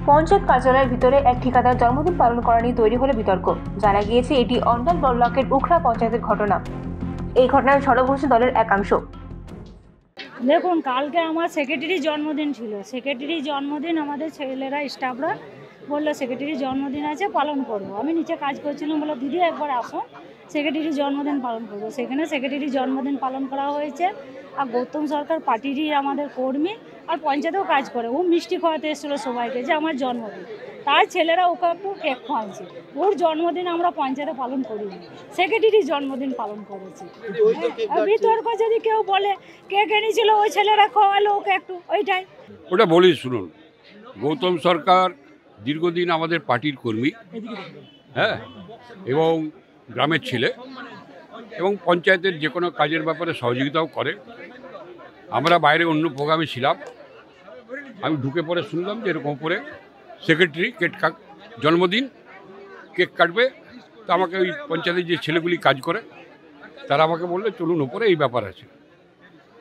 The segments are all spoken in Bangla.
পঞ্চায়েত কার্যালয়ের ভিতরে এক ঠিকাদার জন্মদিন পালন করা নিয়ে তৈরি হলো বিতর্ক। জানা গিয়েছে এটি অন্ডাল ব্লকের উখড়া পঞ্চায়েতের ঘটনা। এই ঘটনায় সরবরাহ দলের একাংশ। দেখুন, কালকে আমার সেক্রেটারির জন্মদিন ছিল। সেক্রেটারির জন্মদিন আমাদের ছেলেরা স্টাফরা বললো সেক্রেটারির জন্মদিন আছে, পালন করবো। আমি নিচে কাজ করছিলাম, বললো দিদি একবার আসুন, সেক্রেটারির জন্মদিন পালন করবো। সেখানে সেক্রেটারির জন্মদিন পালন করা হয়েছে। আর গৌতম সরকার পার্টিরই আমাদের কর্মী, আর পঞ্চায়েতেও কাজ করে। ও মিষ্টি খাওয়াতে এসেছিলো সবাইকে যে আমার জন্মদিন। তার ছেলেরা ওকে একটু কেক খাওয়াচ্ছে। ওর জন্মদিন আমরা পঞ্চায়েতে পালন করিনি, সেক্রেটারির জন্মদিন পালন করেছি। বিতর্ক যদি কেউ বলে কেক এনেছিল ওই ছেলেরা খাওয়ালো ওকে একটু, ওইটাই। ওটা বলি শুনুন, গৌতম সরকার দীর্ঘদিন আমাদের পার্টির কর্মী, হ্যাঁ, এবং গ্রামের ছেলে, এবং পঞ্চায়েতের যে কোনো কাজের ব্যাপারে সহযোগিতাও করে। আমরা বাইরে অন্য প্রোগ্রামে ছিলাম, আমি ঢুকে পরে শুনলাম যে এরকম করে সেক্রেটারি জন্মদিন কেক কাটবে। তো আমাকে ওই পঞ্চায়েতের যে ছেলেগুলি কাজ করে তারা আমাকে বললো চলুন ওপরে এই ব্যাপার আছে।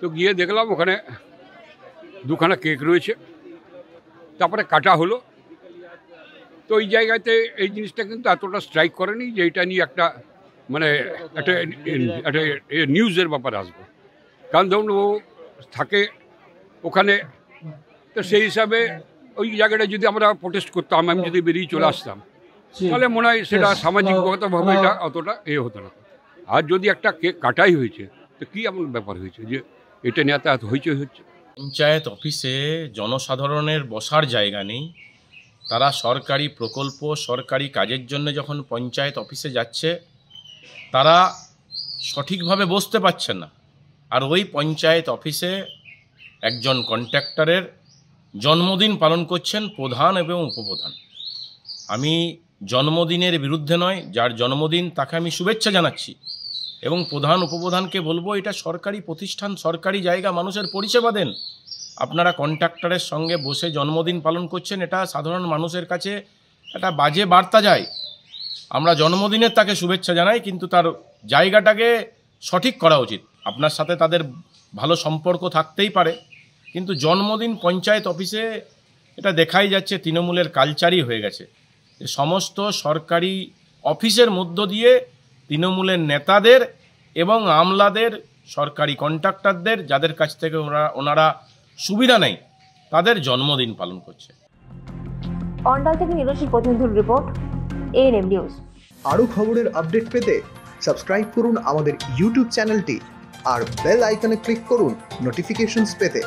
তো গিয়ে দেখলাম ওখানে দুখানা কেক রয়েছে, তারপরে কাটা হলো। তো ওই জায়গাতে এই জিনিসটা কিন্তু এতটা স্ট্রাইক করেনি যে এটা নিয়ে একটা মানে একটা নিউজের ব্যাপারে আসবে। কারণ ধরুন ও থাকে ওখানে, তো সেই হিসাবে ওই জায়গাটা যদি আমরা প্রোটেস্ট করতাম, আমি যদি বেরিয়ে চলে আসতাম, তাহলে মনে হয় সেটা সামাজিকগতভাবে এটা অতটা হতো না। আর যদি একটা কেক কাটাই হয়েছে, তো কী এমন ব্যাপার হয়েছে যে এটা নিয়ে এত হইচই হচ্ছে? পঞ্চায়েত অফিসে জনসাধারণের বসার জায়গা নেই। তারা সরকারি প্রকল্প, সরকারি কাজের জন্য যখন পঞ্চায়েত অফিসে যাচ্ছে, তারা সঠিকভাবে বসতে পারছে না। আর ওই পঞ্চায়েত অফিসে একজন কন্ট্রাক্টরের জন্মদিন পালন করছেন প্রধান এবং উপপ্রধান। আমি জন্মদিনের বিরুদ্ধে নয়, যার জন্মদিন তাকে আমি শুভেচ্ছা জানাচ্ছি, এবং প্রধান উপপ্রধানকে বলবো এটা সরকারি প্রতিষ্ঠান, সরকারি জায়গা, মানুষের পরিষেবা দেন। আপনারা কন্ট্রাক্টরের সঙ্গে বসে জন্মদিন পালন করছেন, এটা সাধারণ মানুষের কাছে একটা বাজে বার্তা যায়। আমরা জন্মদিনের তাকে শুভেচ্ছা জানাই, কিন্তু তার জায়গাটাকে সঠিক করা উচিত। আপনার সাথে তাদের ভালো সম্পর্ক থাকতেই পারে, কিন্তু জন্মদিন পঞ্চায়েত অফিসে এটা দেখাই যাচ্ছে তৃণমূলের কালচারই হয়ে গেছে। সমস্ত সরকারি অফিসের মধ্য দিয়ে তৃণমূলের নেতাদের এবং আমলাদের, সরকারি কন্ট্রাক্টরদের যাদের কাছ থেকে ওনারা সুবিধা নেই, তাদের জন্মদিন পালন করছে। অন্ডাল থেকে নিরোশী প্রতিনিধির রিপোর্ট, এএনএম নিউজ। আরও খবরের আপডেট পেতে সাবস্ক্রাইব করুন আমাদের ইউটিউব চ্যানেলটি আর বেল আইকনে ক্লিক করুন নোটিফিকেশনস পেতে।